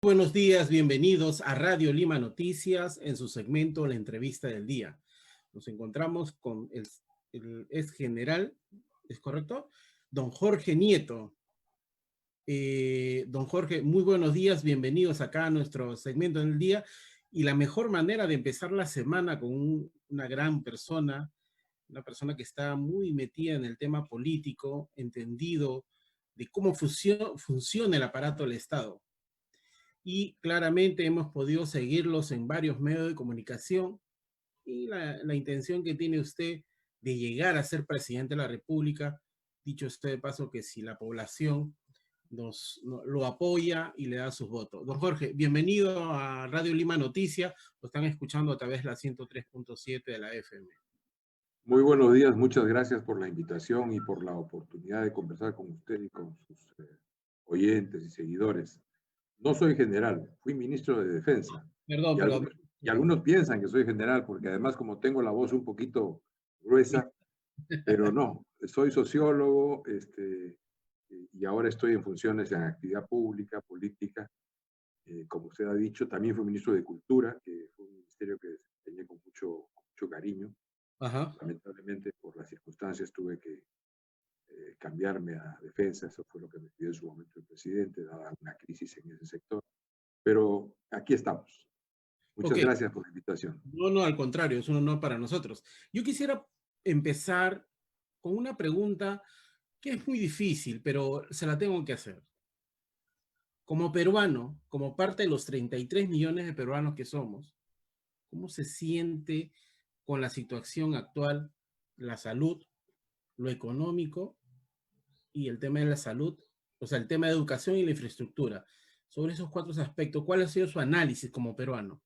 Buenos días, bienvenidos a Radio Lima Noticias en su segmento La Entrevista del Día. Nos encontramos con el ex general, ¿es correcto? Don Jorge Nieto. Don Jorge, muy buenos días, bienvenidos acá a nuestro segmento del día. Y la mejor manera de empezar la semana con una gran persona, una persona que está muy metida en el tema político, entendido de cómo funciona el aparato del Estado. Y claramente hemos podido seguirlos en varios medios de comunicación y la intención que tiene usted de llegar a ser presidente de la República, dicho usted de paso que si la población lo apoya y le da sus votos. Don Jorge, bienvenido a Radio Lima Noticias, lo están escuchando a través de la 103.7 de la FM. Muy buenos días, muchas gracias por la invitación y por la oportunidad de conversar con usted y con sus oyentes y seguidores. No soy general, fui ministro de Defensa. Perdón, perdón. Y algunos piensan que soy general, porque además como tengo la voz un poquito gruesa, pero no, soy sociólogo y ahora estoy en funciones en actividad pública, política. Como usted ha dicho, también fui ministro de Cultura, que fue un ministerio que desempeñé con mucho cariño. Ajá. Lamentablemente, por las circunstancias, tuve que cambiarme a Defensa. Eso fue lo que me pidió en su momento el presidente, dada una crisis en ese sector. Pero aquí estamos. Muchas gracias por la invitación. No, al contrario, es un honor para nosotros. Yo quisiera empezar con una pregunta que es muy difícil, pero se la tengo que hacer. Como peruano, como parte de los 33 millones de peruanos que somos, ¿cómo se siente con la situación actual, la salud, lo económico y el tema de la salud, o sea, el tema de educación y la infraestructura? Sobre esos cuatro aspectos, ¿cuál ha sido su análisis como peruano?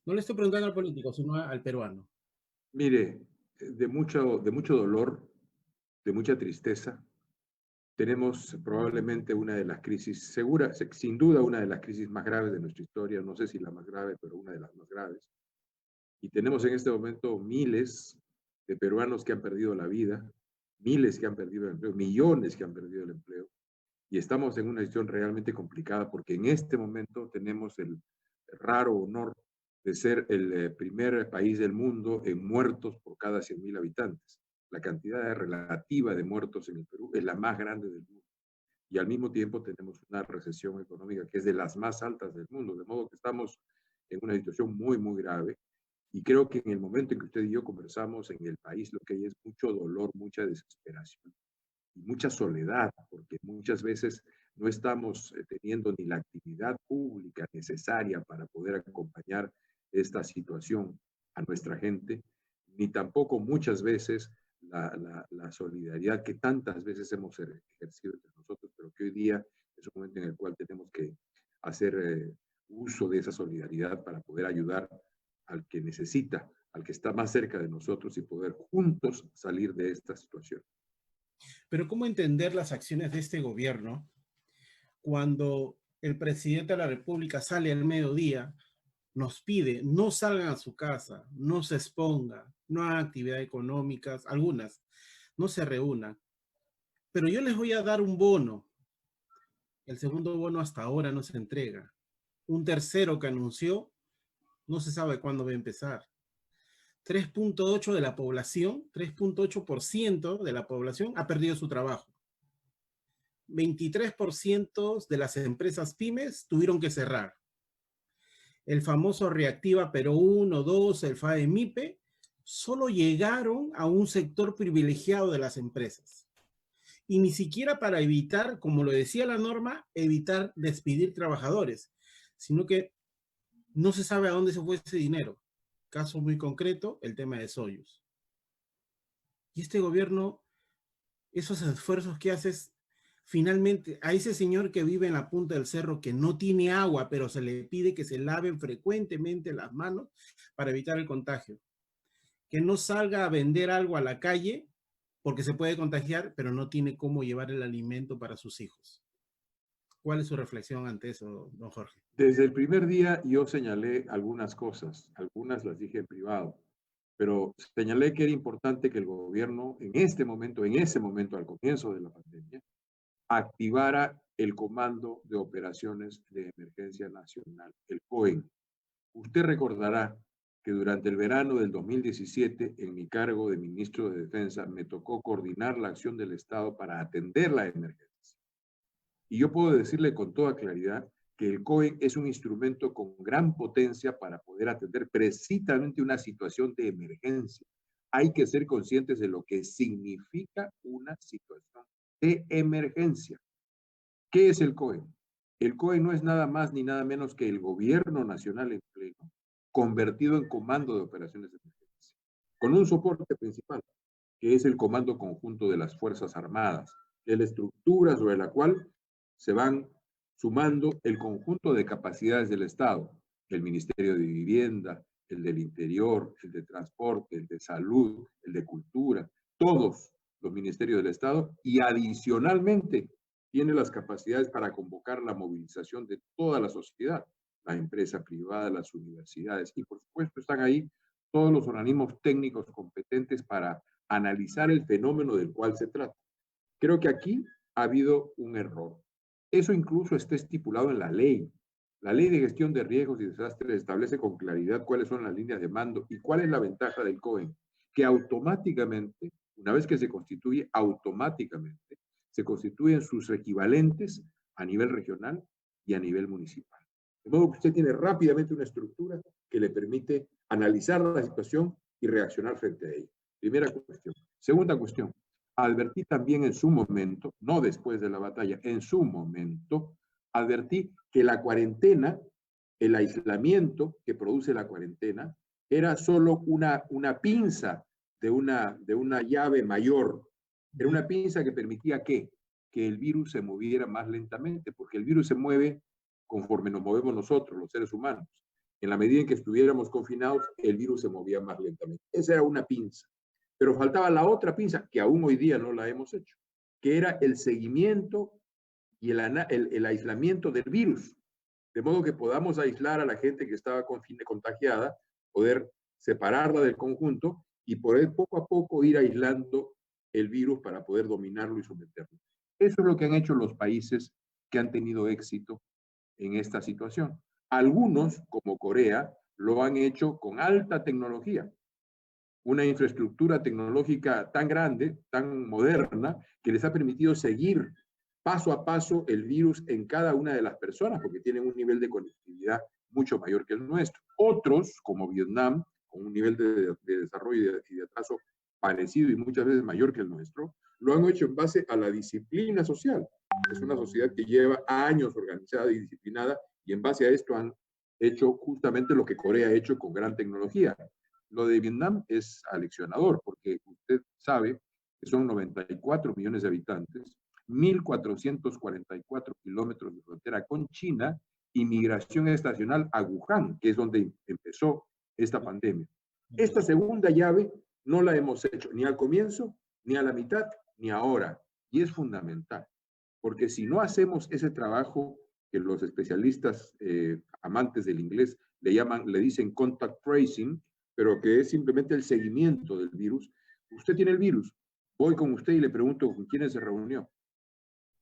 No le estoy preguntando al político, sino al peruano. Mire, de mucho dolor, de mucha tristeza, tenemos probablemente una de las crisis, sin duda una de las crisis más graves de nuestra historia, no sé si la más grave, pero una de las más graves. Y tenemos en este momento miles de peruanos que han perdido la vida, miles que han perdido el empleo, millones que han perdido el empleo. Y estamos en una situación realmente complicada porque en este momento tenemos el raro honor de ser el primer país del mundo en muertos por cada 100.000 habitantes. La cantidad relativa de muertos en el Perú es la más grande del mundo. Y al mismo tiempo tenemos una recesión económica que es de las más altas del mundo, de modo que estamos en una situación muy grave. Y creo que en el momento en que usted y yo conversamos en el país, lo que hay es mucho dolor, mucha desesperación y mucha soledad, porque muchas veces no estamos teniendo ni la actividad pública necesaria para poder acompañar esta situación a nuestra gente, ni tampoco muchas veces la solidaridad que tantas veces hemos ejercido entre nosotros, pero que hoy día es un momento en el cual tenemos que hacer uso de esa solidaridad para poder ayudar al que necesita, al que está más cerca de nosotros y poder juntos salir de esta situación. Pero ¿cómo entender las acciones de este gobierno cuando el presidente de la República sale al mediodía, nos pide no salgan a su casa, no se expongan, no hagan actividades económicas, algunas, no se reúnan? Pero yo les voy a dar un bono. El segundo bono hasta ahora no se entrega. Un tercero que anunció, no se sabe cuándo va a empezar. 3.8 de la población, 3.8% de la población ha perdido su trabajo. 23% de las empresas pymes tuvieron que cerrar. El famoso Reactiva Perú 1, 2, el FAEMIPE, solo llegaron a un sector privilegiado de las empresas. Y ni siquiera para evitar, como lo decía la norma, evitar despedir trabajadores, sino que no se sabe a dónde se fue ese dinero. Caso muy concreto, el tema de Soyuz. Y este gobierno, esos esfuerzos que haces, finalmente, a ese señor que vive en la punta del cerro, que no tiene agua, pero se le pide que se laven frecuentemente las manos para evitar el contagio. Que no salga a vender algo a la calle porque se puede contagiar, pero no tiene cómo llevar el alimento para sus hijos. ¿Cuál es su reflexión ante eso, don Jorge? Desde el primer día yo señalé algunas cosas, algunas las dije en privado, pero señalé que era importante que el gobierno en ese momento, al comienzo de la pandemia, activara el Comando de Operaciones de Emergencia Nacional, el COEN. Usted recordará que durante el verano del 2017, en mi cargo de ministro de Defensa, me tocó coordinar la acción del Estado para atender la emergencia. Y yo puedo decirle con toda claridad que el COEN es un instrumento con gran potencia para poder atender precisamente una situación de emergencia. Hay que ser conscientes de lo que significa una situación de emergencia. ¿Qué es el COEN? El COEN no es nada más ni nada menos que el gobierno nacional en pleno, convertido en comando de operaciones de emergencia, con un soporte principal, que es el Comando Conjunto de las Fuerzas Armadas, que es la estructura sobre la cual se van sumando el conjunto de capacidades del Estado, el Ministerio de Vivienda, el del Interior, el de Transporte, el de Salud, el de Cultura, todos los ministerios del Estado, y adicionalmente tiene las capacidades para convocar la movilización de toda la sociedad, la empresa privada, las universidades, y por supuesto están ahí todos los organismos técnicos competentes para analizar el fenómeno del cual se trata. Creo que aquí ha habido un error. Eso incluso está estipulado en la ley. La Ley de Gestión de Riesgos y Desastres establece con claridad cuáles son las líneas de mando y cuál es la ventaja del COEN, que automáticamente, una vez que se constituye, automáticamente se constituyen sus equivalentes a nivel regional y a nivel municipal. De modo que usted tiene rápidamente una estructura que le permite analizar la situación y reaccionar frente a ella. Primera cuestión. Segunda cuestión. Advertí también en su momento, no después de la batalla, en su momento, advertí que la cuarentena, el aislamiento que produce la cuarentena, era solo una pinza de una llave mayor. Era una pinza que permitía que el virus se moviera más lentamente, porque el virus se mueve conforme nos movemos nosotros, los seres humanos. En la medida en que estuviéramos confinados, el virus se movía más lentamente. Esa era una pinza. Pero faltaba la otra pinza, que aún hoy día no la hemos hecho, que era el seguimiento y el aislamiento del virus. De modo que podamos aislar a la gente que estaba contagiada, poder separarla del conjunto y poder poco a poco ir aislando el virus para poder dominarlo y someterlo. Eso es lo que han hecho los países que han tenido éxito en esta situación. Algunos, como Corea, lo han hecho con alta tecnología, una infraestructura tecnológica tan grande, tan moderna, que les ha permitido seguir paso a paso el virus en cada una de las personas, porque tienen un nivel de conectividad mucho mayor que el nuestro. Otros, como Vietnam, con un nivel de desarrollo y de atraso parecido y muchas veces mayor que el nuestro, lo han hecho en base a la disciplina social. Es una sociedad que lleva años organizada y disciplinada, y en base a esto han hecho justamente lo que Corea ha hecho con gran tecnología. Lo de Vietnam es aleccionador, porque usted sabe que son 94 millones de habitantes, 1.444 kilómetros de frontera con China y migración estacional a Wuhan, que es donde empezó esta pandemia. Esta segunda llave no la hemos hecho ni al comienzo, ni a la mitad, ni ahora. Y es fundamental, porque si no hacemos ese trabajo que los especialistas amantes del inglés le dicen contact tracing, pero que es simplemente el seguimiento del virus. Usted tiene el virus, voy con usted y le pregunto con quiénes se reunió.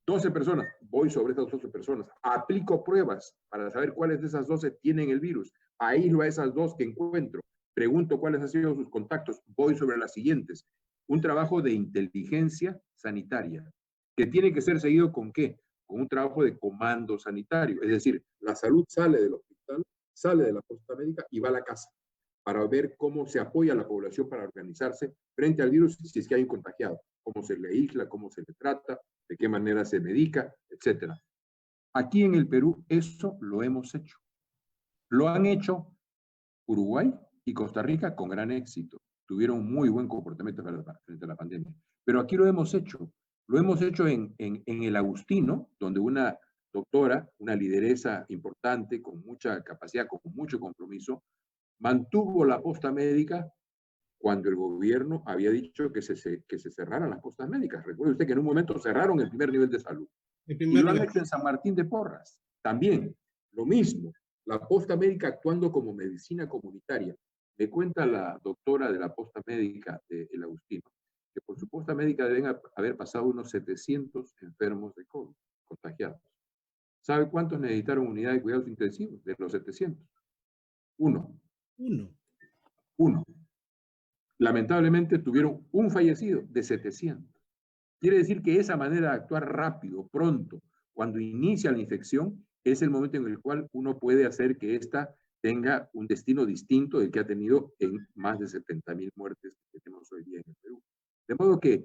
12 personas, voy sobre estas 12 personas, aplico pruebas para saber cuáles de esas 12 tienen el virus, aíslo a esas 2 que encuentro, pregunto cuáles han sido sus contactos, voy sobre las siguientes. Un trabajo de inteligencia sanitaria, que tiene que ser seguido ¿con qué? Con un trabajo de comando sanitario, es decir, la salud sale del hospital, sale de la posta médica y va a la casa, para ver cómo se apoya a la población para organizarse frente al virus si es que hay un contagiado, cómo se le aísla, cómo se le trata, de qué manera se medica, etc. Aquí en el Perú eso lo hemos hecho. Lo han hecho Uruguay y Costa Rica con gran éxito. Tuvieron un muy buen comportamiento frente a la pandemia. Pero aquí lo hemos hecho. Lo hemos hecho en el Agustino, donde una doctora, una lideresa importante, con mucha capacidad, con mucho compromiso, mantuvo la posta médica cuando el gobierno había dicho que se cerraran las postas médicas. Recuerde usted que en un momento cerraron el primer nivel de salud. Y lo han hecho en San Martín de Porras. También, lo mismo, la posta médica actuando como medicina comunitaria. Me cuenta la doctora de la posta médica de El Agustino, que por su posta médica deben haber pasado unos 700 enfermos de COVID contagiados. ¿Sabe cuántos necesitaron unidad de cuidados intensivos de los 700? Uno. Uno. Lamentablemente tuvieron un fallecido de 700. Quiere decir que esa manera de actuar rápido, pronto, cuando inicia la infección, es el momento en el cual uno puede hacer que ésta tenga un destino distinto del que ha tenido en más de 70,000 muertes que tenemos hoy día en el Perú. De modo que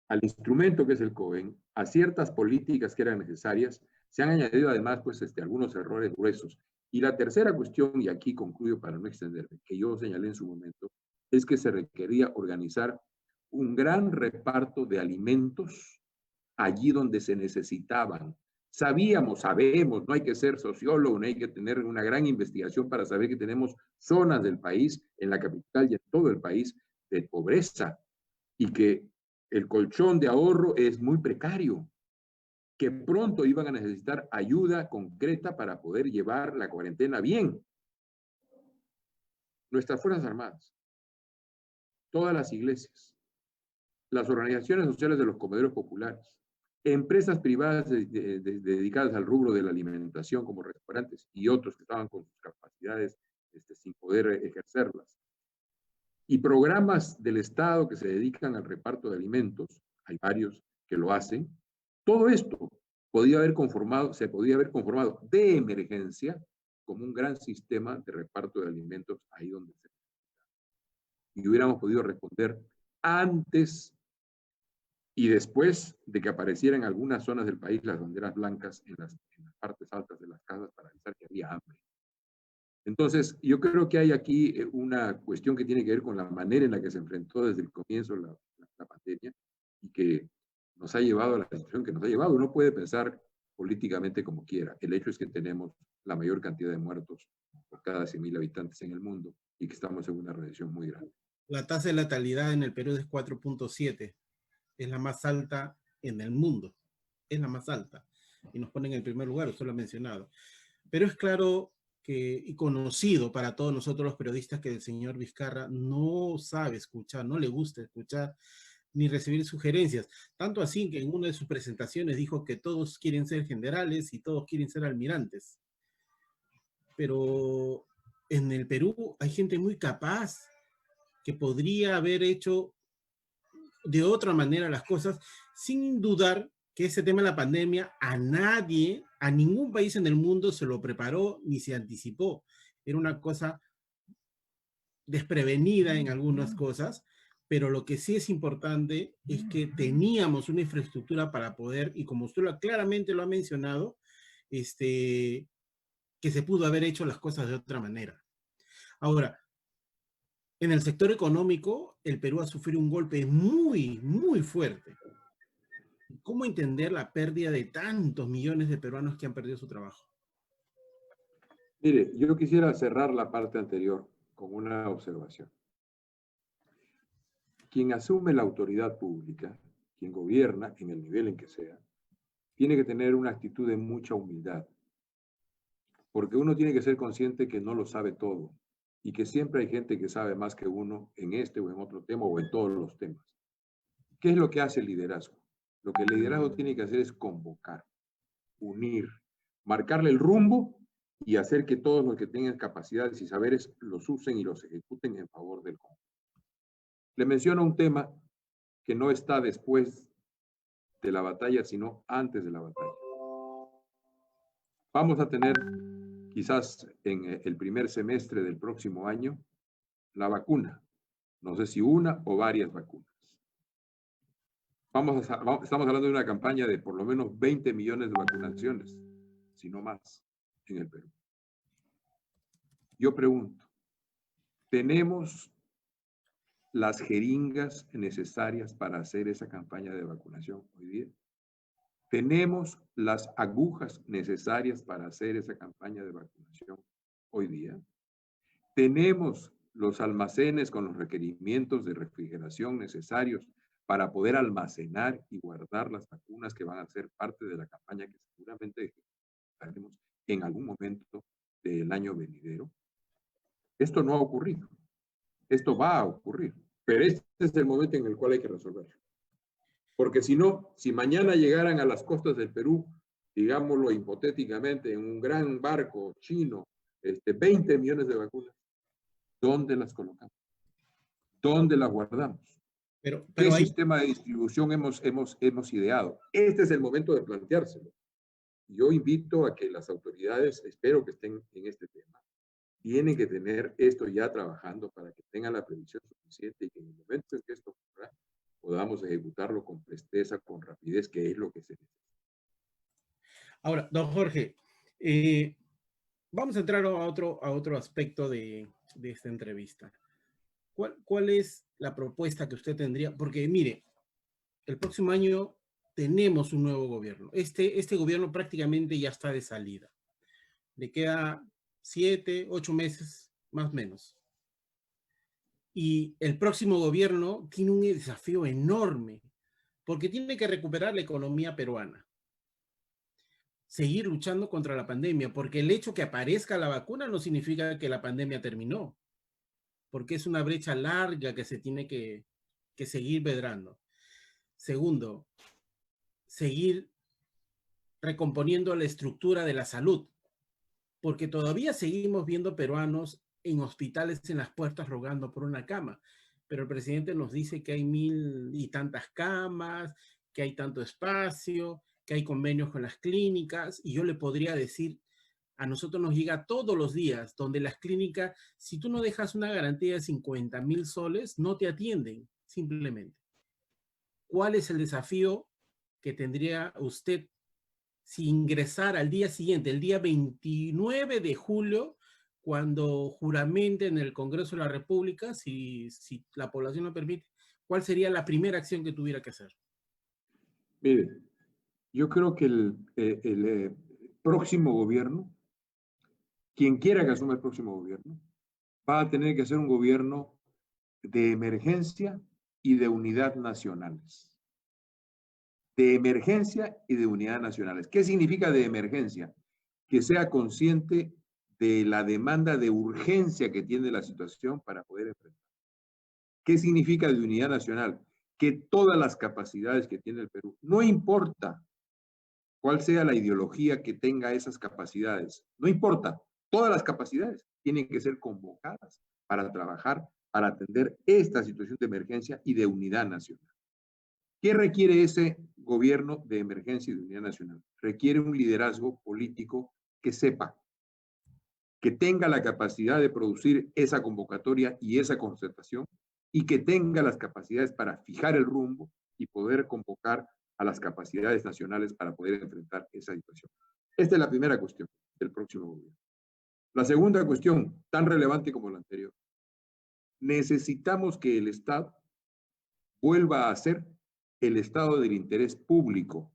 al instrumento que es el COEN, a ciertas políticas que eran necesarias, se han añadido además pues, algunos errores gruesos. Y la tercera cuestión, y aquí concluyo para no extenderme, que yo señalé en su momento, es que se requería organizar un gran reparto de alimentos allí donde se necesitaban. Sabemos, no hay que ser sociólogo, no hay que tener una gran investigación para saber que tenemos zonas del país, en la capital y en todo el país, de pobreza, y que el colchón de ahorro es muy precario, que pronto iban a necesitar ayuda concreta para poder llevar la cuarentena bien. Nuestras Fuerzas Armadas, todas las iglesias, las organizaciones sociales de los comederos populares, empresas privadas dedicadas al rubro de la alimentación como restaurantes y otros que estaban con sus capacidades sin poder ejercerlas, y programas del Estado que se dedican al reparto de alimentos, hay varios que lo hacen, todo esto se podía haber conformado de emergencia como un gran sistema de reparto de alimentos ahí donde se necesita. Y hubiéramos podido responder antes y después de que aparecieran en algunas zonas del país las banderas blancas en las partes altas de las casas para avisar que había hambre. Entonces, yo creo que hay aquí una cuestión que tiene que ver con la manera en la que se enfrentó desde el comienzo la pandemia y que nos ha llevado a la situación que nos ha llevado. Uno puede pensar políticamente como quiera. El hecho es que tenemos la mayor cantidad de muertos por cada 100,000 habitantes en el mundo y que estamos en una recesión muy grande. La tasa de letalidad en el Perú es 4.7. Es la más alta en el mundo. Es la más alta. Y nos pone en el primer lugar, usted lo ha mencionado. Pero es claro y conocido para todos nosotros los periodistas que el señor Vizcarra no sabe escuchar, no le gusta escuchar ni recibir sugerencias. Tanto así que en una de sus presentaciones dijo que todos quieren ser generales y todos quieren ser almirantes. Pero en el Perú hay gente muy capaz que podría haber hecho de otra manera las cosas, sin dudar que ese tema de la pandemia a nadie, a ningún país en el mundo se lo preparó ni se anticipó. Era una cosa desprevenida en algunas cosas, pero lo que sí es importante es que teníamos una infraestructura para poder, y como usted claramente lo ha mencionado, que se pudo haber hecho las cosas de otra manera. Ahora, en el sector económico, el Perú ha sufrido un golpe muy, muy fuerte. ¿Cómo entender la pérdida de tantos millones de peruanos que han perdido su trabajo? Mire, yo quisiera cerrar la parte anterior con una observación. Quien asume la autoridad pública, quien gobierna en el nivel en que sea, tiene que tener una actitud de mucha humildad, porque uno tiene que ser consciente que no lo sabe todo y que siempre hay gente que sabe más que uno en este o en otro tema o en todos los temas. ¿Qué es lo que hace el liderazgo? Lo que el liderazgo tiene que hacer es convocar, unir, marcarle el rumbo y hacer que todos los que tengan capacidades y saberes los usen y los ejecuten en favor del conjunto. Le menciono un tema que no está después de la batalla, sino antes de la batalla. Vamos a tener quizás en el primer semestre del próximo año la vacuna. No sé si una o varias vacunas. Estamos hablando de una campaña de por lo menos 20 millones de vacunaciones, si no más, en el Perú. Yo pregunto, ¿tenemos las jeringas necesarias para hacer esa campaña de vacunación hoy día? ¿Tenemos las agujas necesarias para hacer esa campaña de vacunación hoy día? ¿Tenemos los almacenes con los requerimientos de refrigeración necesarios para poder almacenar y guardar las vacunas que van a ser parte de la campaña que seguramente haremos en algún momento del año venidero? Esto no ha ocurrido. Esto va a ocurrir. Pero este es el momento en el cual hay que resolverlo. Porque si no, si mañana llegaran a las costas del Perú, digámoslo hipotéticamente, en un gran barco chino, 20 millones de vacunas, ¿dónde las colocamos? ¿Dónde las guardamos? ¿Qué Pero hay, sistema de distribución hemos ideado? Este es el momento de planteárselo. Yo invito a que las autoridades, espero que estén en este tema, tienen que tener esto ya trabajando para que tengan la previsión suficiente y que en el momento en que esto ocurra, podamos ejecutarlo con presteza, con rapidez, que es lo que se necesita. ahora, don Jorge, vamos a entrar a otro aspecto de esta entrevista. ¿Cuál es la propuesta que usted tendría? Porque mire, el próximo año tenemos un nuevo gobierno. Este gobierno prácticamente ya está de salida. Le queda 7, 8 meses, más o menos. Y el próximo gobierno tiene un desafío enorme, porque tiene que recuperar la economía peruana, seguir luchando contra la pandemia, porque el hecho que aparezca la vacuna no significa que la pandemia terminó, porque es una brecha larga que se tiene que seguir medrando. Segundo, seguir recomponiendo la estructura de la salud, porque todavía seguimos viendo peruanos en hospitales en las puertas rogando por una cama, pero el presidente nos dice que hay 1000 y tantas camas, que hay tanto espacio, que hay convenios con las clínicas, y yo le podría decir, a nosotros nos llega todos los días, donde las clínicas, si tú no dejas una garantía de 50,000 soles, no te atienden, simplemente. ¿Cuál es el desafío que tendría usted si ingresara al día siguiente, el día 29 de julio, cuando juramente en el Congreso de la República, si la población lo permite, cuál sería la primera acción que tuviera que hacer? Mire, yo creo que próximo gobierno, quien quiera que asuma el próximo gobierno, va a tener que ser un gobierno de emergencia y de unidad nacionales. De emergencia y de unidad nacionales. ¿Qué significa de emergencia? Que sea consciente de la demanda de urgencia que tiene la situación para poder enfrentar. ¿Qué significa de unidad nacional? Que todas las capacidades que tiene el Perú, no importa cuál sea la ideología que tenga esas capacidades, no importa, todas las capacidades tienen que ser convocadas para trabajar, para atender esta situación de emergencia y de unidad nacional. ¿Qué requiere ese gobierno de emergencia y de unidad nacional? Requiere un liderazgo político que sepa, que tenga la capacidad de producir esa convocatoria y esa concertación y que tenga las capacidades para fijar el rumbo y poder convocar a las capacidades nacionales para poder enfrentar esa situación. Esta es la primera cuestión del próximo gobierno. La segunda cuestión, tan relevante como la anterior, necesitamos que el Estado vuelva a ser el Estado del interés público,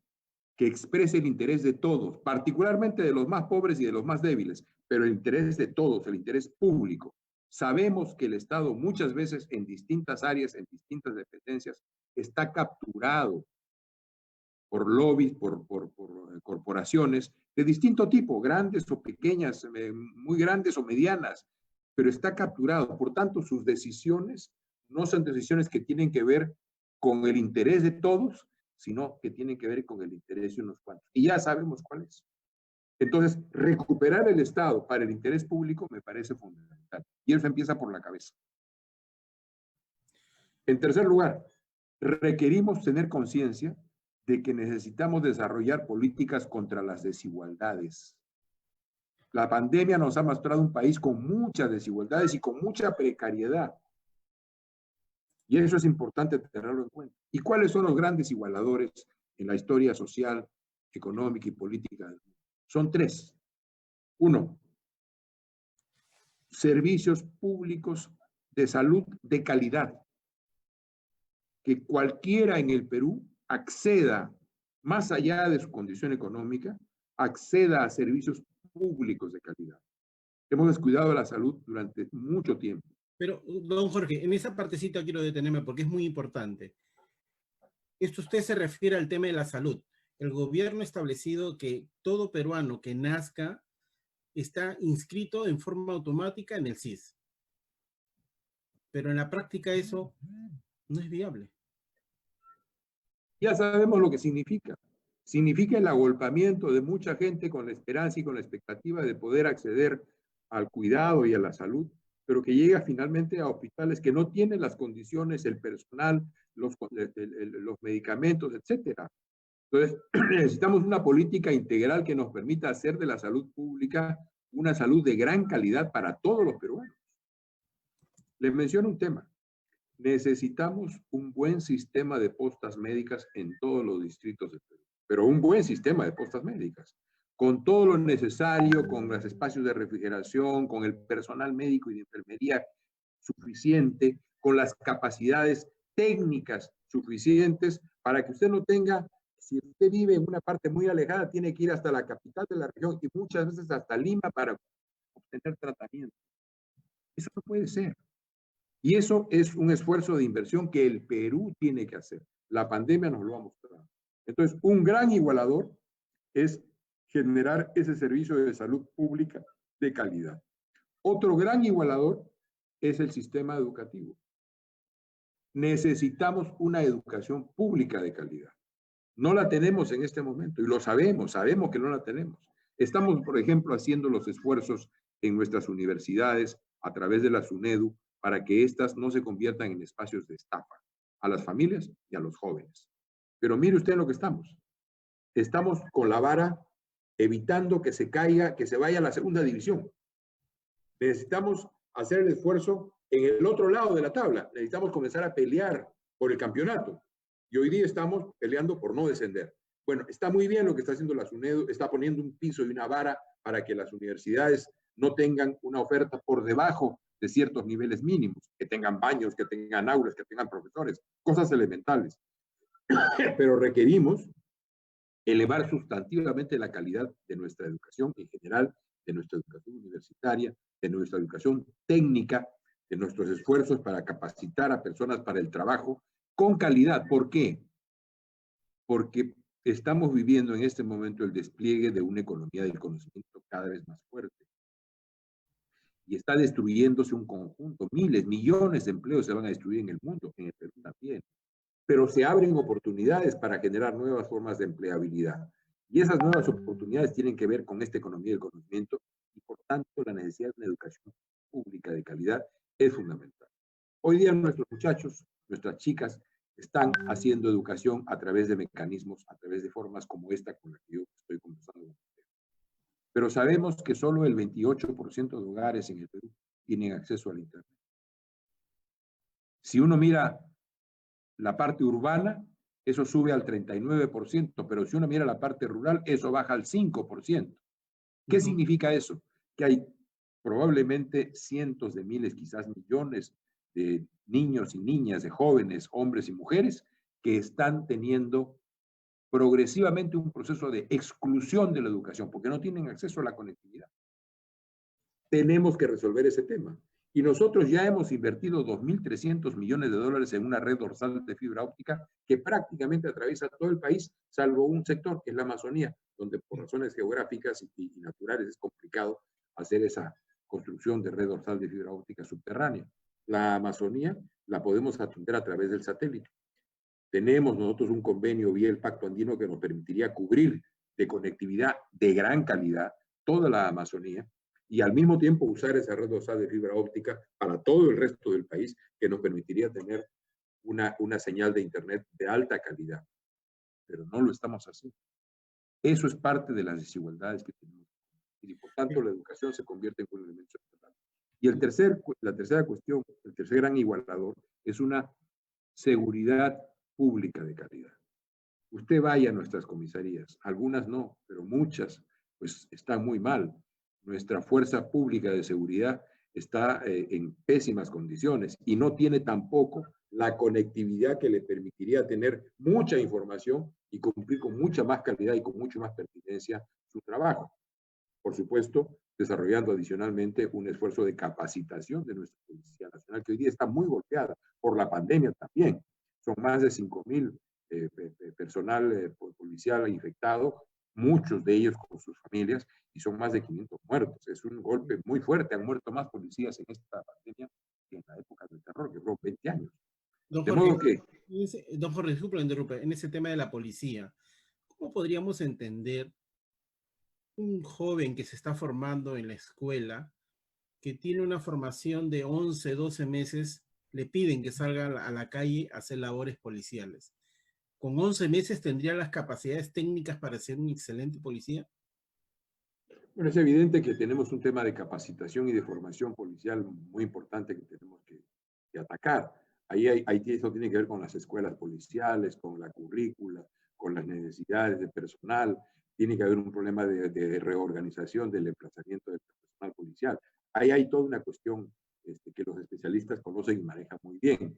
que exprese el interés de todos, particularmente de los más pobres y de los más débiles, pero el interés de todos, el interés público. Sabemos que el Estado muchas veces en distintas áreas, en distintas dependencias, está capturado por lobbies, por corporaciones de distinto tipo, grandes o pequeñas, muy grandes o medianas, pero está capturado. Por tanto, sus decisiones no son decisiones que tienen que ver con el interés de todos, sino que tienen que ver con el interés de unos cuantos. Y ya sabemos cuál es. Entonces, recuperar el Estado para el interés público me parece fundamental. Y eso empieza por la cabeza. En tercer lugar, requerimos tener conciencia de que necesitamos desarrollar políticas contra las desigualdades. La pandemia nos ha mostrado un país con muchas desigualdades y con mucha precariedad. Y eso es importante tenerlo en cuenta. ¿Y cuáles son los grandes igualadores en la historia social, económica y política del mundo? Son tres. Uno, servicios públicos de salud de calidad. Que cualquiera en el Perú acceda, más allá de su condición económica, acceda a servicios públicos de calidad. Hemos descuidado la salud durante mucho tiempo. Pero, don Jorge, en esa partecita quiero detenerme porque es muy importante. Esto usted se refiere al tema de la salud. El gobierno ha establecido que todo peruano que nazca está inscrito en forma automática en el SIS. pero en la práctica eso no es viable. Ya sabemos lo que significa. Significa el agolpamiento de mucha gente con la esperanza y con la expectativa de poder acceder al cuidado y a la salud, pero que llega finalmente a hospitales que no tienen las condiciones, el personal, los medicamentos, etcétera. Entonces, necesitamos una política integral que nos permita hacer de la salud pública una salud de gran calidad para todos los peruanos. Les menciono un tema. Necesitamos un buen sistema de postas médicas en todos los distritos del Perú, pero un buen sistema de postas médicas, con todo lo necesario, con los espacios de refrigeración, con el personal médico y de enfermería suficiente, con las capacidades técnicas suficientes para que usted no tenga, si usted vive en una parte muy alejada, tiene que ir hasta la capital de la región y muchas veces hasta Lima para obtener tratamiento. Eso no puede ser. Y eso es un esfuerzo de inversión que el Perú tiene que hacer. La pandemia nos lo ha mostrado. Entonces, un gran igualador es generar ese servicio de salud pública de calidad. Otro gran igualador es el sistema educativo. Necesitamos una educación pública de calidad. No la tenemos en este momento y lo sabemos que no la tenemos. Estamos, por ejemplo, haciendo los esfuerzos en nuestras universidades a través de la SUNEDU para que éstas no se conviertan en espacios de estafa a las familias y a los jóvenes. Pero mire usted en lo que estamos. Estamos con la vara evitando que se caiga, que se vaya a la segunda división. Necesitamos hacer el esfuerzo en el otro lado de la tabla. Necesitamos comenzar a pelear por el campeonato. Y hoy día estamos peleando por no descender. Bueno, está muy bien lo que está haciendo la SUNEDU, está poniendo un piso y una vara para que las universidades no tengan una oferta por debajo de ciertos niveles mínimos, que tengan baños, que tengan aulas, que tengan profesores, cosas elementales. Pero requerimos elevar sustantivamente la calidad de nuestra educación en general, de nuestra educación universitaria, de nuestra educación técnica, de nuestros esfuerzos para capacitar a personas para el trabajo con calidad. ¿Por qué? Porque estamos viviendo en este momento el despliegue de una economía del conocimiento cada vez más fuerte. Y está destruyéndose un conjunto, miles, millones de empleos se van a destruir en el mundo, en el Perú también. Pero se abren oportunidades para generar nuevas formas de empleabilidad. Y esas nuevas oportunidades tienen que ver con esta economía del conocimiento y por tanto la necesidad de una educación pública de calidad es fundamental. Hoy día nuestros muchachos, nuestras chicas, están haciendo educación a través de mecanismos, a través de formas como esta con la que yo estoy conversando con ustedes. Pero sabemos que solo el 28% de hogares en el Perú tienen acceso al Internet. Si uno mira la parte urbana, eso sube al 39%, pero si uno mira la parte rural, eso baja al 5%. ¿Qué significa eso? Que hay probablemente cientos de miles, quizás millones de niños y niñas, de jóvenes, hombres y mujeres, que están teniendo progresivamente un proceso de exclusión de la educación, porque no tienen acceso a la conectividad. Tenemos que resolver ese tema. Y nosotros ya hemos invertido 2.300 millones de dólares en una red dorsal de fibra óptica que prácticamente atraviesa todo el país, salvo un sector que es la Amazonía, donde por razones geográficas y naturales es complicado hacer esa construcción de red dorsal de fibra óptica subterránea. La Amazonía la podemos atender a través del satélite. Tenemos nosotros un convenio vía el Pacto Andino que nos permitiría cubrir de conectividad de gran calidad toda la Amazonía y al mismo tiempo usar esa red dorsal de fibra óptica para todo el resto del país que nos permitiría tener una señal de Internet de alta calidad. Pero no lo estamos haciendo. Eso es parte de las desigualdades que tenemos. Y por tanto la educación se convierte en un elemento central. Y la tercera cuestión, el tercer gran igualador, es una seguridad pública de calidad. Usted vaya a nuestras comisarías, algunas no, pero muchas pues están muy mal. Nuestra fuerza pública de seguridad está en pésimas condiciones y no tiene tampoco la conectividad que le permitiría tener mucha información y cumplir con mucha más calidad y con mucha más pertinencia su trabajo. Por supuesto, desarrollando adicionalmente un esfuerzo de capacitación de nuestra Policía Nacional, que hoy día está muy golpeada por la pandemia también. Son más de 5.000 personal policial infectado, muchos de ellos con sus familias, y son más de 500 muertos. Es un golpe muy fuerte, han muerto más policías en esta pandemia en la época del terror, que duró 20 años. Don De Jorge, modo que, don Jorge, disculpe, lo interrumpe, en ese tema de la policía, ¿cómo podríamos entender un joven que se está formando en la escuela, que tiene una formación de 11, 12 meses, le piden que salga a la calle a hacer labores policiales? ¿Con 11 meses tendría las capacidades técnicas para ser un excelente policía? bueno, es evidente que tenemos un tema de capacitación y de formación policial muy importante que tenemos que atacar. Ahí eso tiene que ver con las escuelas policiales, con la currícula, con las necesidades de personal. Tiene que haber un problema de reorganización del emplazamiento del personal policial. Ahí hay toda una cuestión que los especialistas conocen y manejan muy bien.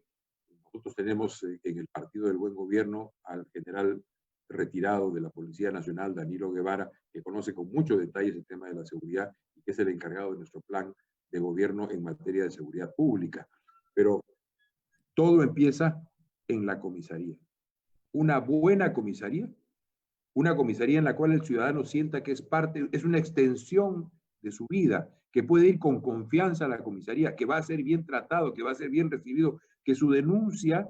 Nosotros tenemos en el Partido del Buen Gobierno al general retirado de la Policía Nacional, Danilo Guevara, que conoce con mucho detalle el tema de la seguridad y que es el encargado de nuestro plan de gobierno en materia de seguridad pública. Pero todo empieza en la comisaría. Una buena comisaría, una comisaría en la cual el ciudadano sienta que es parte, es una extensión de su vida, que puede ir con confianza a la comisaría, que va a ser bien tratado, que va a ser bien recibido, que su denuncia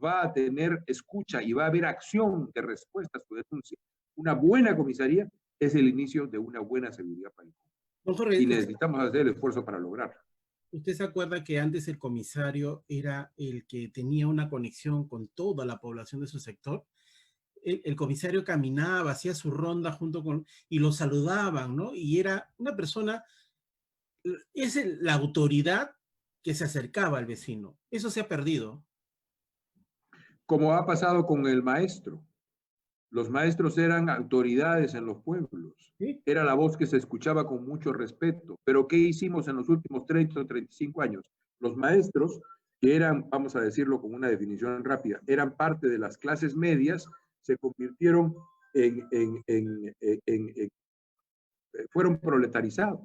va a tener escucha y va a haber acción de respuesta a su denuncia. Una buena comisaría es el inicio de una buena seguridad para el pueblo. Don Jorge, Y necesitamos hacer el esfuerzo para lograrlo. ¿usted se acuerda que antes el comisario era el que tenía una conexión con toda la población de su sector? El comisario caminaba, hacía su ronda junto con, y lo saludaban, ¿no? Y era una persona, es la autoridad que se acercaba al vecino. Eso se ha perdido. Como ha pasado con el maestro. Los maestros eran autoridades en los pueblos. ¿Sí? Era la voz que se escuchaba con mucho respeto. Pero ¿qué hicimos en los últimos 30 o 35 años? Los maestros, que eran, vamos a decirlo con una definición rápida, eran parte de las clases medias, se convirtieron fueron proletarizados.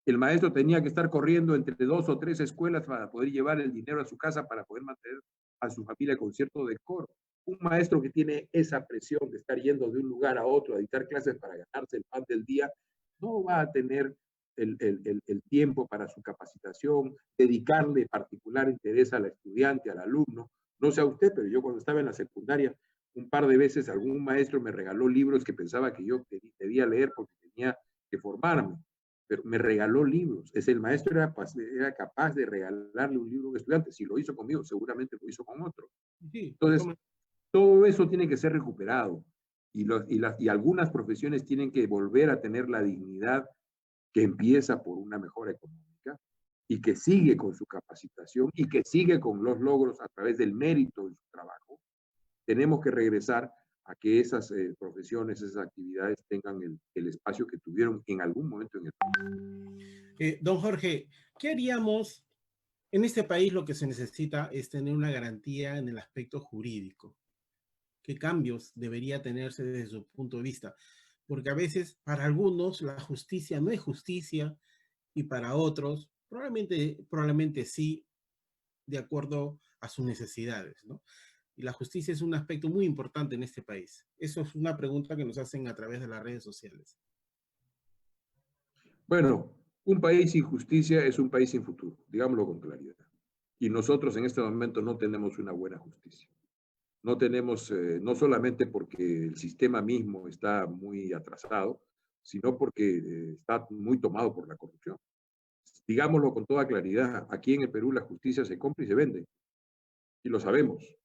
El maestro tenía que estar corriendo entre 2 o 3 escuelas para poder llevar el dinero a su casa, para poder mantener a su familia con cierto decoro. Un maestro que tiene esa presión de estar yendo de un lugar a otro a dictar clases para ganarse el pan del día, no va a tener el tiempo para su capacitación, dedicarle particular interés al estudiante, al alumno. No sé a usted, pero yo cuando estaba en la secundaria, un par de veces algún maestro me regaló libros que pensaba que yo debía leer porque tenía que formarme, pero me regaló libros. El maestro era capaz de regalarle un libro a un estudiante. Si lo hizo conmigo, seguramente lo hizo con otro. Sí, Entonces, todo eso tiene que ser recuperado y algunas profesiones tienen que volver a tener la dignidad que empieza por una mejora económica y que sigue con su capacitación y que sigue con los logros a través del mérito de su trabajo. Tenemos que regresar a que esas profesiones, esas actividades tengan el espacio que tuvieron en algún momento en el país. Don Jorge, ¿qué haríamos? En este país lo que se necesita es tener una garantía en el aspecto jurídico. ¿Qué cambios debería tenerse desde su punto de vista? Porque a veces para algunos la justicia no es justicia y para otros probablemente sí, de acuerdo a sus necesidades, ¿no? Y la justicia es un aspecto muy importante en este país. Eso es una pregunta que nos hacen a través de las redes sociales. Bueno, un país sin justicia es un país sin futuro, digámoslo con claridad. Y nosotros en este momento no tenemos una buena justicia. No tenemos, no solamente porque el sistema mismo está muy atrasado, sino porque está muy tomado por la corrupción. Digámoslo con toda claridad, aquí en el Perú la justicia se compra y se vende, y lo sabemos.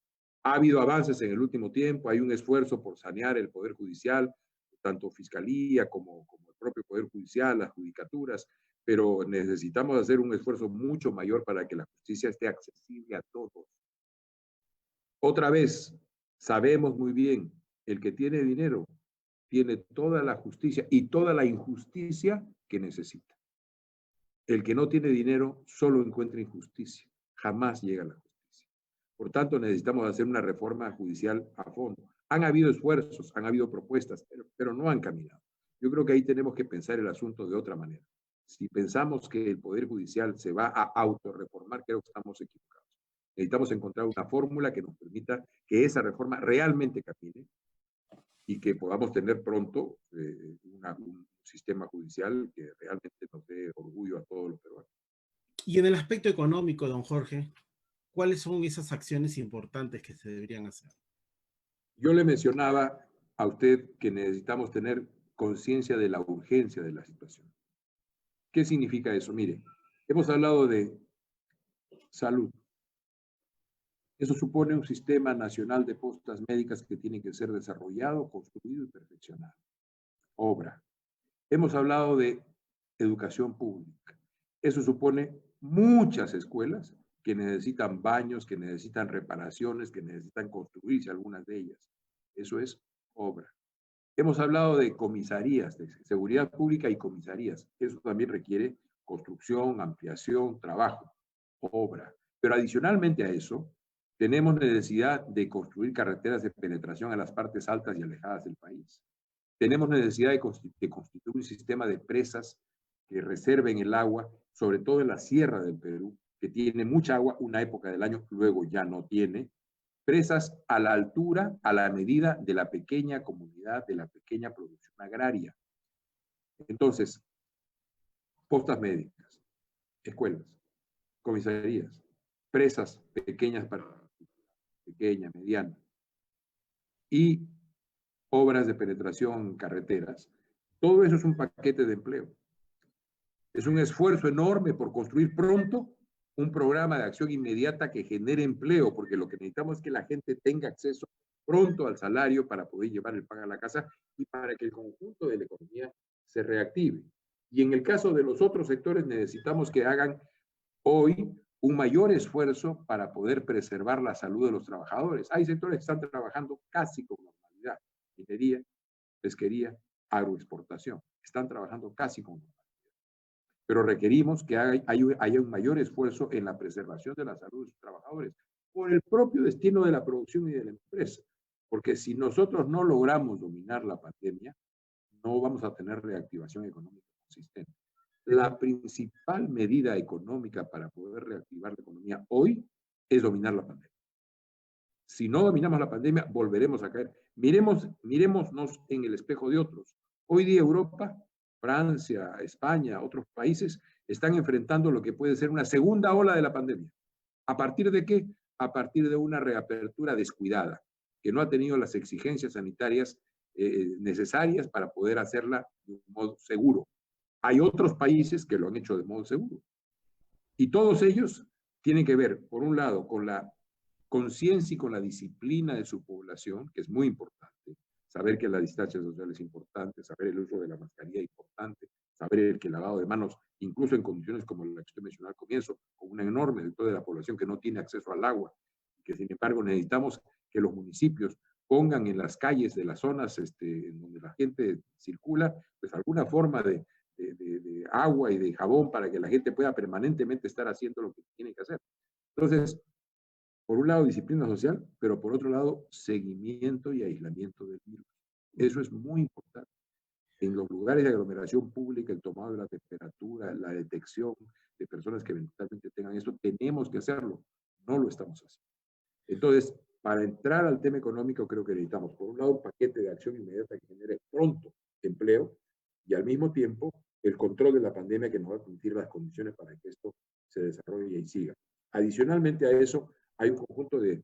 Ha habido avances en el último tiempo, hay un esfuerzo por sanear el Poder Judicial, tanto Fiscalía como el propio Poder Judicial, las judicaturas, pero necesitamos hacer un esfuerzo mucho mayor para que la justicia esté accesible a todos. Otra vez, sabemos muy bien, el que tiene dinero tiene toda la justicia y toda la injusticia que necesita. El que no tiene dinero solo encuentra injusticia, jamás llega a la justicia. Por tanto, necesitamos hacer una reforma judicial a fondo. Han habido esfuerzos, han habido propuestas, pero no han caminado. Yo creo que ahí tenemos que pensar el asunto de otra manera. Si pensamos que el Poder Judicial se va a autorreformar, creo que estamos equivocados. Necesitamos encontrar una fórmula que nos permita que esa reforma realmente camine y que podamos tener pronto un sistema judicial que realmente nos dé orgullo a todos los peruanos. Y en el aspecto económico, don Jorge, ¿cuáles son esas acciones importantes que se deberían hacer? Yo le mencionaba a usted que necesitamos tener conciencia de la urgencia de la situación. ¿Qué significa eso? Mire, hemos hablado de salud. Eso supone un sistema nacional de postas médicas que tiene que ser desarrollado, construido y perfeccionado. Obra. Hemos hablado de educación pública. Eso supone muchas escuelas que necesitan baños, que necesitan reparaciones, que necesitan construirse algunas de ellas. Eso es obra. Hemos hablado de comisarías, de seguridad pública y comisarías. Eso también requiere construcción, ampliación, trabajo, obra. Pero adicionalmente a eso, tenemos necesidad de construir carreteras de penetración a las partes altas y alejadas del país. Tenemos necesidad de constituir un sistema de presas que reserven el agua, sobre todo en la sierra del Perú, que tiene mucha agua una época del año, luego ya no tiene. Presas a la altura, a la medida de la pequeña comunidad, de la pequeña producción agraria. Entonces, postas médicas, escuelas, comisarías, presas pequeñas para pequeña, mediana, y obras de penetración en carreteras. Todo eso es un paquete de empleo. Es un esfuerzo enorme por construir pronto un programa de acción inmediata que genere empleo, porque lo que necesitamos es que la gente tenga acceso pronto al salario para poder llevar el pan a la casa y para que el conjunto de la economía se reactive. Y en el caso de los otros sectores necesitamos que hagan hoy un mayor esfuerzo para poder preservar la salud de los trabajadores. Hay sectores que están trabajando casi con normalidad. Minería, pesquería, agroexportación. Están trabajando casi con normalidad. Pero requerimos que haya un mayor esfuerzo en la preservación de la salud de sus trabajadores por el propio destino de la producción y de la empresa. Porque si nosotros no logramos dominar la pandemia, no vamos a tener reactivación económica consistente. La principal medida económica para poder reactivar la economía hoy es dominar la pandemia. Si no dominamos la pandemia, volveremos a caer. Mirémonos en el espejo de otros. Hoy día Europa, Francia, España, otros países están enfrentando lo que puede ser una segunda ola de la pandemia. ¿A partir de qué? A partir de una reapertura descuidada, que no ha tenido las exigencias sanitarias necesarias para poder hacerla de un modo seguro. Hay otros países que lo han hecho de modo seguro. Y todos ellos tienen que ver, por un lado, con la conciencia y con la disciplina de su población, que es muy importante. Saber que la distancia social es importante, saber el uso de la mascarilla es importante, saber que el lavado de manos, incluso en condiciones como la que usted mencionó al comienzo, con una enorme sector de la población que no tiene acceso al agua, que sin embargo necesitamos que los municipios pongan en las calles de las zonas en donde la gente circula, pues alguna forma de agua y de jabón para que la gente pueda permanentemente estar haciendo lo que tiene que hacer. Entonces, por un lado, disciplina social, pero por otro lado, seguimiento y aislamiento del virus. Eso es muy importante. En los lugares de aglomeración pública, el tomado de la temperatura, la detección de personas que eventualmente tengan esto, tenemos que hacerlo. No lo estamos haciendo. Entonces, para entrar al tema económico, creo que necesitamos, por un lado, un paquete de acción inmediata que genere pronto empleo y al mismo tiempo el control de la pandemia que nos va a permitir las condiciones para que esto se desarrolle y siga. Adicionalmente a eso, hay un conjunto de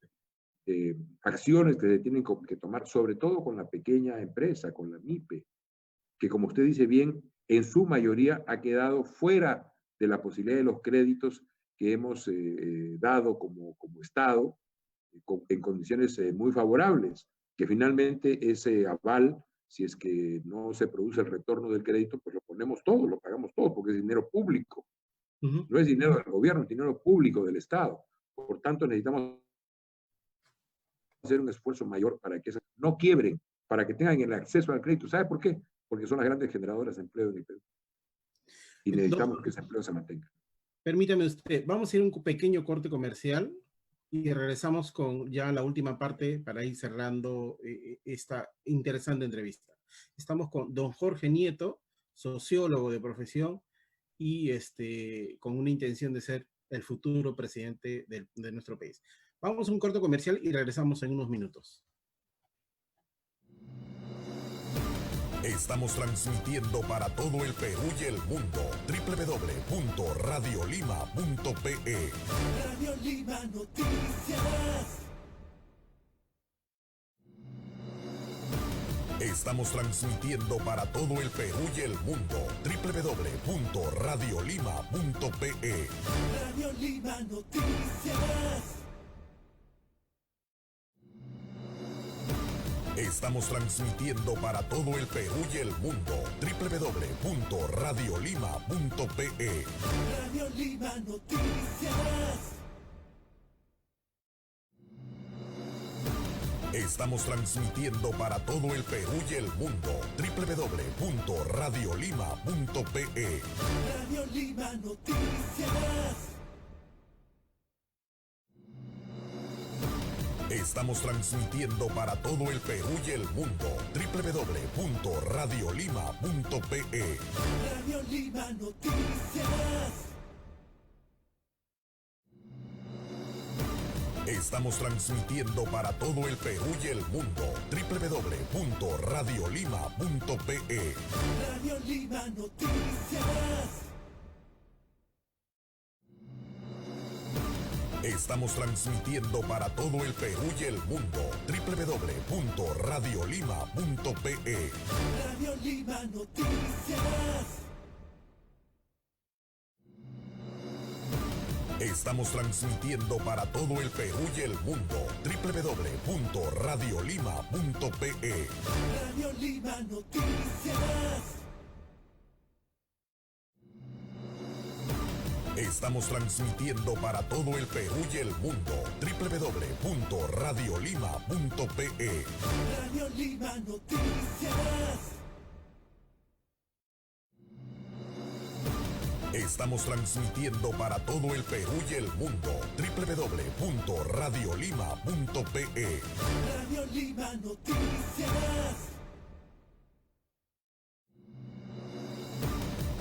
acciones que se tienen que tomar, sobre todo con la pequeña empresa, con la MIPE, que como usted dice bien, en su mayoría ha quedado fuera de la posibilidad de los créditos que hemos dado como Estado, en condiciones muy favorables, que finalmente ese aval, si es que no se produce el retorno del crédito, pues lo ponemos todo, lo pagamos todo, porque es dinero público. No es dinero del gobierno, es dinero público del Estado. Por tanto, necesitamos hacer un esfuerzo mayor para que no quiebren, para que tengan el acceso al crédito. ¿Sabe por qué? Porque son las grandes generadoras de empleo en el Perú. Y necesitamos que ese empleo se mantenga. Permítame usted, vamos a ir a un pequeño corte comercial y regresamos con ya la última parte para ir cerrando esta interesante entrevista. Estamos con don Jorge Nieto, sociólogo de profesión y con una intención de ser el futuro presidente de nuestro país. Vamos a un corte comercial y regresamos en unos minutos. Estamos transmitiendo para todo el Perú y el mundo. www.radiolima.pe. Radio Lima Noticias. Estamos transmitiendo para todo el Perú y el mundo. www.radiolima.pe. Radio Lima Noticias. Estamos transmitiendo para todo el Perú y el mundo. www.radiolima.pe. Radio Lima Noticias. Estamos transmitiendo para todo el Perú y el mundo. www.radiolima.pe. Radio Lima Noticias. Estamos transmitiendo para todo el Perú y el mundo. www.radiolima.pe. Radio Lima Noticias. Estamos transmitiendo para todo el Perú y el mundo. www.radiolima.pe. Radio Lima Noticias. Estamos transmitiendo para todo el Perú y el mundo. www.radiolima.pe. Radio Lima Noticias. Estamos transmitiendo para todo el Perú y el mundo. www.radiolima.pe. Radio Lima Noticias. Estamos transmitiendo para todo el Perú y el mundo. www.radiolima.pe. Radio Lima Noticias. Estamos transmitiendo para todo el Perú y el mundo. www.radiolima.pe. Radio Lima Noticias.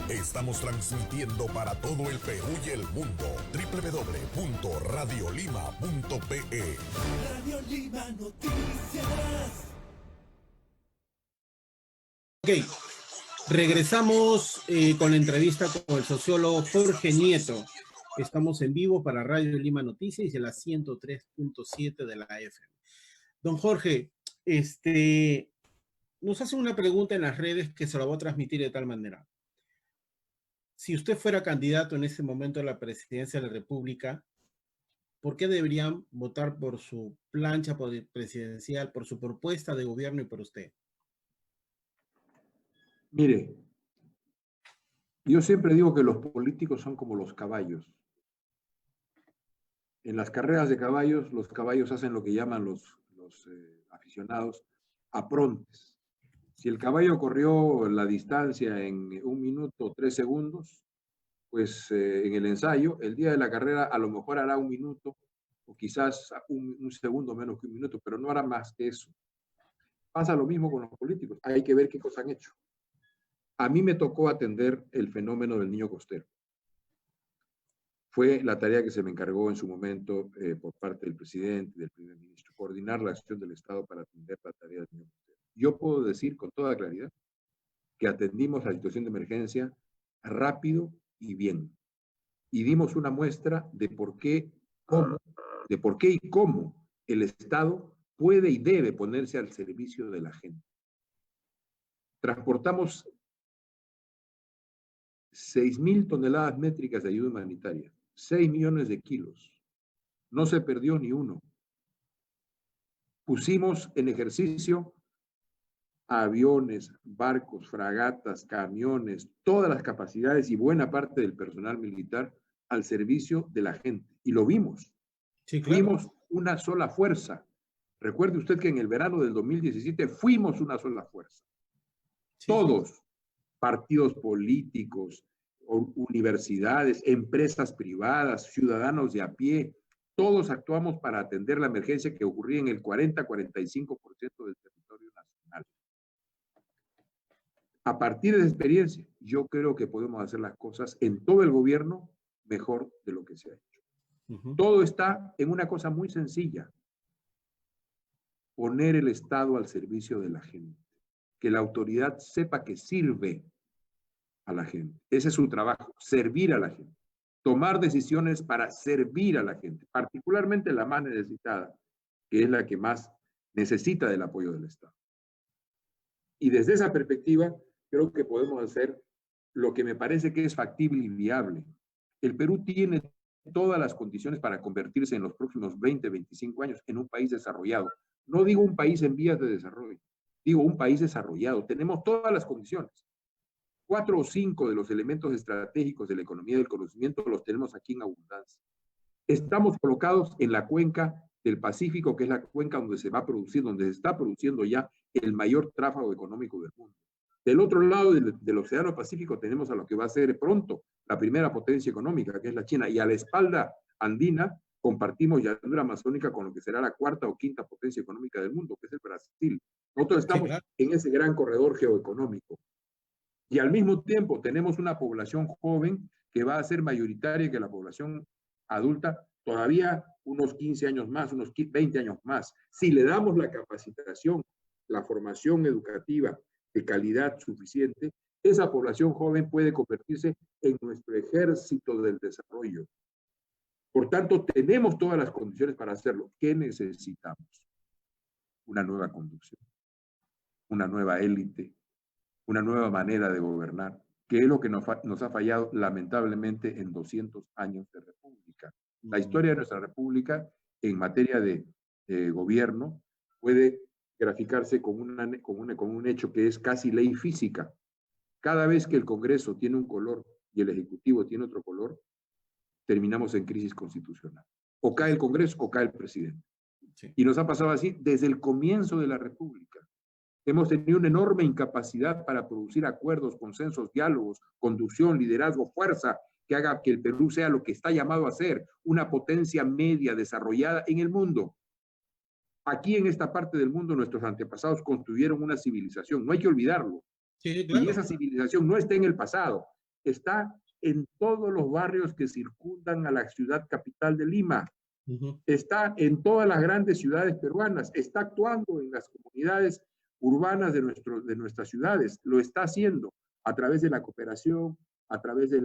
Estamos transmitiendo para todo el Perú y el mundo. www.radiolima.pe. Radio Lima Noticias. Ok, regresamos con la entrevista con el sociólogo Jorge Nieto. Estamos en vivo para Radio Lima Noticias y la 103.7 de la FM. Don Jorge, nos hacen una pregunta en las redes que se la voy a transmitir de tal manera. Si usted fuera candidato en este momento a la presidencia de la República, ¿por qué deberían votar por su plancha presidencial, por su propuesta de gobierno y por usted? Mire, yo siempre digo que los políticos son como los caballos. En las carreras de caballos, los caballos hacen lo que llaman los aficionados aprontes. Si el caballo corrió la distancia en 1 minuto 3 segundos, pues en el ensayo, el día de la carrera a lo mejor hará 1 minuto o quizás un segundo menos que 1 minuto, pero no hará más que eso. Pasa lo mismo con los políticos. Hay que ver qué cosas han hecho. A mí me tocó atender el fenómeno del niño costero. Fue la tarea que se me encargó en su momento por parte del presidente y del primer ministro, coordinar la acción del Estado para atender la tarea del niño costero. Yo puedo decir con toda claridad que atendimos la situación de emergencia rápido y bien. Y dimos una muestra de por qué y cómo el Estado puede y debe ponerse al servicio de la gente. Transportamos 6.000 toneladas métricas de ayuda humanitaria, 6 millones de kilos. No se perdió ni uno. Pusimos en ejercicio aviones, barcos, fragatas, camiones, todas las capacidades y buena parte del personal militar al servicio de la gente. Y lo vimos. Sí, claro. Fuimos una sola fuerza. Recuerde usted que en el verano del 2017 fuimos una sola fuerza. Sí, todos, sí. Partidos políticos, universidades, empresas privadas, ciudadanos de a pie, todos actuamos para atender la emergencia que ocurría en el 40-45% del territorio nacional. A partir de esa experiencia, yo creo que podemos hacer las cosas en todo el gobierno mejor de lo que se ha hecho. Todo está en una cosa muy sencilla: poner el Estado al servicio de la gente. que la autoridad sepa que sirve a la gente. Ese es su trabajo, servir a la gente. Tomar decisiones para servir a la gente, particularmente la más necesitada, que es la que más necesita del apoyo del Estado. Y desde esa perspectiva, creo que podemos hacer lo que me parece que es factible y viable. El Perú tiene todas las condiciones para convertirse en los próximos 20, 25 años en un país desarrollado. No digo un país en vías de desarrollo, digo un país desarrollado. Tenemos todas las condiciones. 4 o 5 de los elementos estratégicos de la economía del conocimiento los tenemos aquí en abundancia. Estamos colocados en la cuenca del Pacífico, que es la cuenca donde se va a producir, donde se está produciendo ya el mayor tráfico económico del mundo. Del otro lado del Océano Pacífico tenemos a lo que va a ser pronto la primera potencia económica, que es la China, y a la espalda andina compartimos llanura amazónica con lo que será la 4ª o 5ª potencia económica del mundo, que es el Brasil. Nosotros estamos en ese gran corredor geoeconómico. Y al mismo tiempo tenemos una población joven que va a ser mayoritaria que la población adulta todavía unos 15 años más, unos 20 años más. Si le damos la capacitación, la formación educativa de calidad suficiente, esa población joven puede convertirse en nuestro ejército del desarrollo. Por tanto, tenemos todas las condiciones para hacerlo. ¿Qué necesitamos? Una nueva conducción, una nueva élite, una nueva manera de gobernar, que es lo que nos ha fallado lamentablemente en 200 años de república. La historia de nuestra república en materia de gobierno puede graficarse con un hecho que es casi ley física. Cada vez que el Congreso tiene un color y el Ejecutivo tiene otro color, terminamos en crisis constitucional. O cae el Congreso o cae el presidente. Sí. Y nos ha pasado así desde el comienzo de la república. Hemos tenido una enorme incapacidad para producir acuerdos, consensos, diálogos, conducción, liderazgo, fuerza, que haga que el Perú sea lo que está llamado a ser, una potencia media desarrollada en el mundo. Aquí en esta parte del mundo nuestros antepasados construyeron una civilización, no hay que olvidarlo. Sí, claro. Y esa civilización no está en el pasado, está en todos los barrios que circundan a la ciudad capital de Lima. Está en todas las grandes ciudades peruanas, está actuando en las comunidades urbanas de nuestras ciudades, lo está haciendo a través de la cooperación, a través de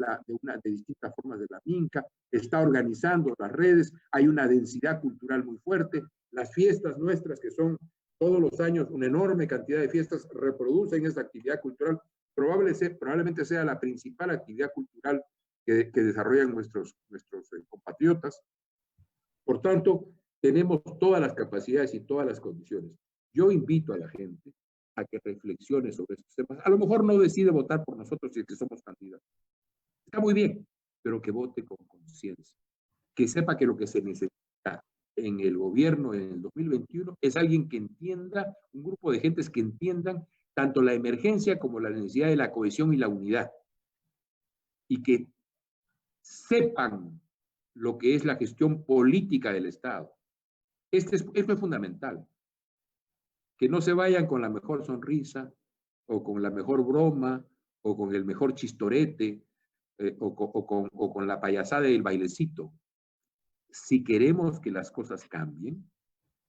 distintas formas de la MINCA, está organizando las redes, hay una densidad cultural muy fuerte, las fiestas nuestras, que son todos los años una enorme cantidad de fiestas, reproducen esa actividad cultural, probablemente sea la principal actividad cultural que desarrollan nuestros compatriotas. Por tanto, tenemos todas las capacidades y todas las condiciones. Yo invito a la gente a que reflexione sobre estos temas. A lo mejor no decide votar por nosotros si es que somos candidatos. Está muy bien, pero que vote con conciencia. Que sepa que lo que se necesita en el gobierno en el 2021 es alguien que entienda, un grupo de gentes que entiendan tanto la emergencia como la necesidad de la cohesión y la unidad. Y que sepan lo que es la gestión política del Estado. Esto es fundamental. Que no se vayan con la mejor sonrisa, o con la mejor broma, o con el mejor chistorete, o con la payasada del bailecito. Si queremos que las cosas cambien,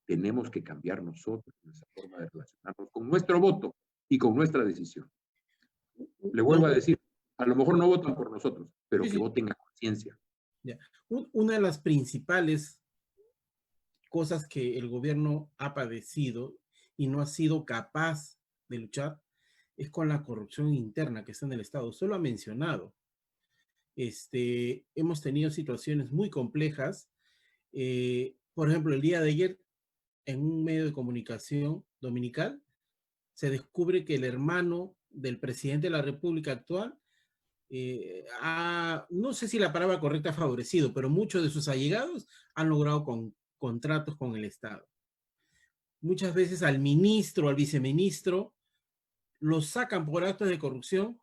tenemos que cambiar nosotros nuestra forma de relacionarnos con nuestro voto y con nuestra decisión. Le vuelvo a decir, a lo mejor no votan por nosotros, pero que voten a conciencia. Una de las principales cosas que el gobierno ha padecido y no ha sido capaz de luchar es con la corrupción interna que está en el Estado. Usted lo ha mencionado. Hemos tenido situaciones muy complejas. Por ejemplo, el día de ayer, en un medio de comunicación dominical, se descubre que el hermano del presidente de la República actual no sé si la palabra correcta ha favorecido, pero muchos de sus allegados han logrado contratos con el Estado. Muchas veces al ministro, al viceministro, los sacan por actos de corrupción,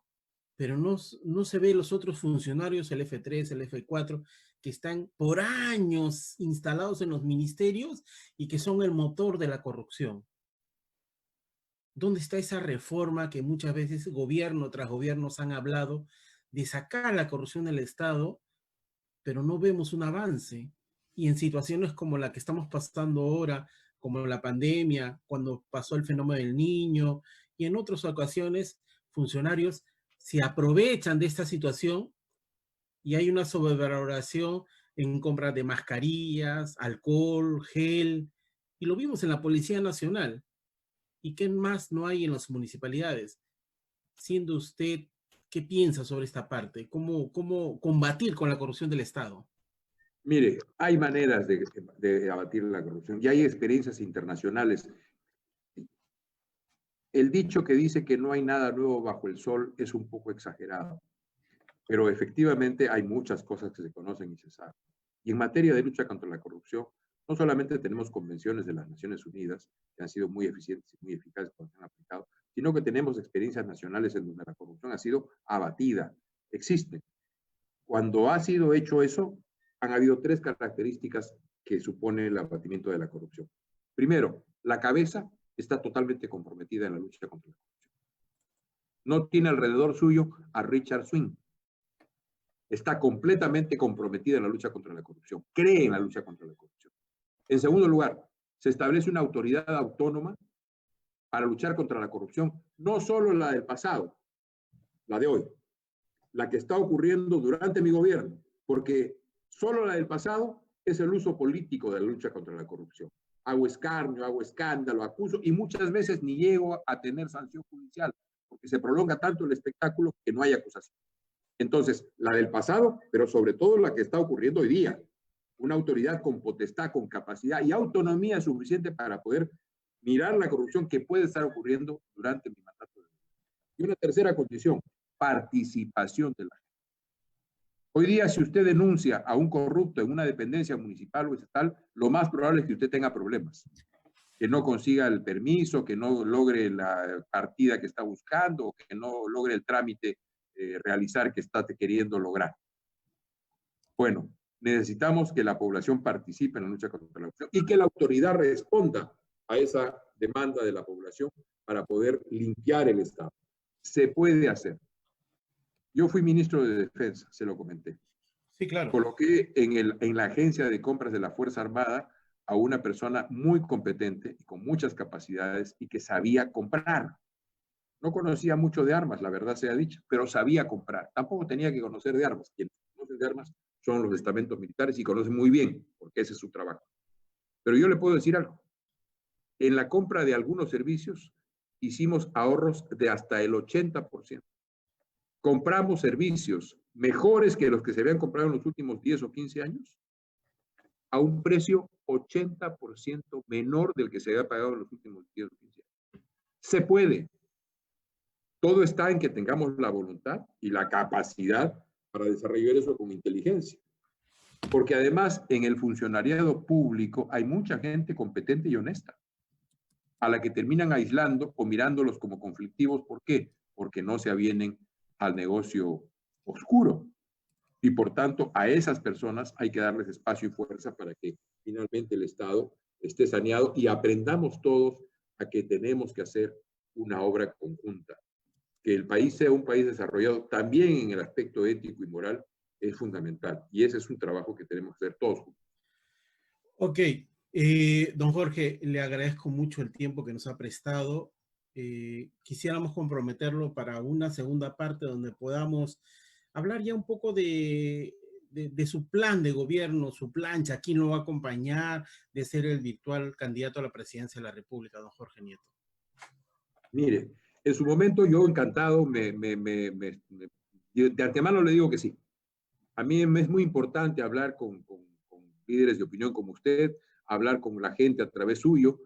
pero no se ve los otros funcionarios, el F3, el F4, que están por años instalados en los ministerios y que son el motor de la corrupción. ¿Dónde está esa reforma que muchas veces gobierno tras gobierno han hablado de sacar la corrupción del Estado, pero no vemos un avance? Y en situaciones como la que estamos pasando ahora, como la pandemia, cuando pasó el fenómeno del Niño, y en otras ocasiones funcionarios se aprovechan de esta situación y hay una sobrevaloración en compra de mascarillas, alcohol, gel, y lo vimos en la Policía Nacional. ¿Y qué más no hay en las municipalidades? Siendo usted, ¿qué piensa sobre esta parte? ¿Cómo combatir con la corrupción del Estado? Mire, hay maneras de abatir la corrupción y hay experiencias internacionales. El dicho que dice que no hay nada nuevo bajo el sol es un poco exagerado, pero efectivamente hay muchas cosas que se conocen y se saben. Y en materia de lucha contra la corrupción, no solamente tenemos convenciones de las Naciones Unidas, que han sido muy eficientes y muy eficaces cuando se han aplicado, sino que tenemos experiencias nacionales en donde la corrupción ha sido abatida. Existen. Cuando ha sido hecho eso, han habido 3 características que supone el abatimiento de la corrupción. Primero, la cabeza está totalmente comprometida en la lucha contra la corrupción. No tiene alrededor suyo a Richard Swing. Está completamente comprometida en la lucha contra la corrupción. Cree en la lucha contra la corrupción. En segundo lugar, se establece una autoridad autónoma para luchar contra la corrupción, no solo la del pasado, la de hoy, la que está ocurriendo durante mi gobierno, porque solo la del pasado es el uso político de la lucha contra la corrupción. Hago escarnio, hago escándalo, acuso y muchas veces ni llego a tener sanción judicial, porque se prolonga tanto el espectáculo que no hay acusación. Entonces, la del pasado, pero sobre todo la que está ocurriendo hoy día, una autoridad con potestad, con capacidad y autonomía suficiente para poder mirar la corrupción que puede estar ocurriendo durante mi mandato. Y una tercera condición, participación de la gente. Hoy día, si usted denuncia a un corrupto en una dependencia municipal o estatal, lo más probable es que usted tenga problemas, que no consiga el permiso, que no logre la partida que está buscando, o que no logre el trámite realizar que está queriendo lograr. Bueno, necesitamos que la población participe en la lucha contra la corrupción y que la autoridad responda a esa demanda de la población para poder limpiar el Estado. Se puede hacer. Yo fui ministro de Defensa, se lo comenté. Sí, claro. Coloqué en la agencia de compras de la Fuerza Armada a una persona muy competente y con muchas capacidades y que sabía comprar. No conocía mucho de armas, la verdad sea dicha, pero sabía comprar. Tampoco tenía que conocer de armas. Quienes conocen de armas son los estamentos militares y conocen muy bien, porque ese es su trabajo. Pero yo le puedo decir algo. En la compra de algunos servicios hicimos ahorros de hasta el 80%. Compramos servicios mejores que los que se habían comprado en los últimos 10 o 15 años a un precio 80% menor del que se había pagado en los últimos 10 o 15 años. Se puede. Todo está en que tengamos la voluntad y la capacidad para desarrollar eso con inteligencia. Porque además en el funcionariado público hay mucha gente competente y honesta, a la que terminan aislando o mirándolos como conflictivos. ¿Por qué? Porque no se avienen al negocio oscuro. Y por tanto, a esas personas hay que darles espacio y fuerza para que finalmente el Estado esté saneado y aprendamos todos a que tenemos que hacer una obra conjunta. Que el país sea un país desarrollado también en el aspecto ético y moral es fundamental. Y ese es un trabajo que tenemos que hacer todos juntos. Ok, don Jorge, le agradezco mucho el tiempo que nos ha prestado. Quisiéramos comprometerlo para una segunda parte donde podamos hablar ya un poco de su plan de gobierno, su plancha, quién lo va a acompañar, de ser el virtual candidato a la presidencia de la República, don Jorge Nieto. Mire, en su momento yo encantado, de antemano le digo que sí. A mí me es muy importante hablar con líderes de opinión como usted, hablar con la gente a través suyo,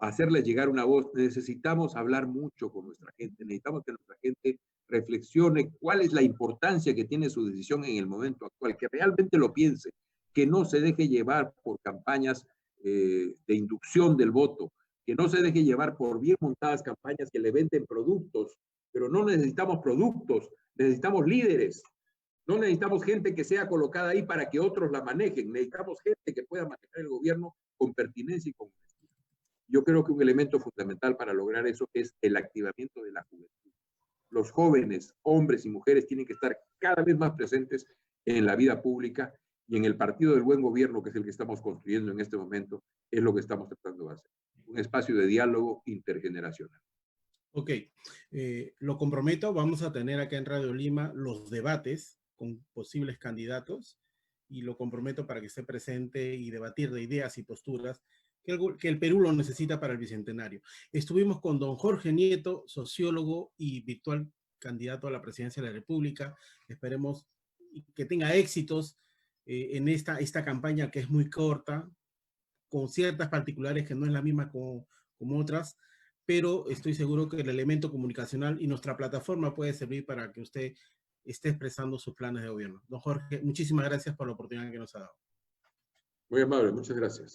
hacerles llegar una voz. Necesitamos hablar mucho con nuestra gente, necesitamos que nuestra gente reflexione cuál es la importancia que tiene su decisión en el momento actual, que realmente lo piense, que no se deje llevar por campañas de inducción del voto, que no se deje llevar por bien montadas campañas que le venden productos, pero no necesitamos productos, necesitamos líderes. No necesitamos gente que sea colocada ahí para que otros la manejen. Necesitamos gente que pueda manejar el gobierno con pertinencia y con honestidad. Yo creo que un elemento fundamental para lograr eso es el activamiento de la juventud. Los jóvenes, hombres y mujeres, tienen que estar cada vez más presentes en la vida pública y en el partido del buen gobierno, que es el que estamos construyendo en este momento, es lo que estamos tratando de hacer. Un espacio de diálogo intergeneracional. Ok, lo comprometo, vamos a tener acá en Radio Lima los debates con posibles candidatos y lo comprometo para que esté presente y debatir de ideas y posturas que el Perú lo necesita para el Bicentenario. Estuvimos con don Jorge Nieto, sociólogo y virtual candidato a la presidencia de la República. Esperemos que tenga éxitos en esta campaña que es muy corta, con ciertas particulares que no es la misma como otras, pero estoy seguro que el elemento comunicacional y nuestra plataforma puede servir para que usted esté expresando sus planes de gobierno. Don Jorge, muchísimas gracias por la oportunidad que nos ha dado. Muy amable, muchas gracias.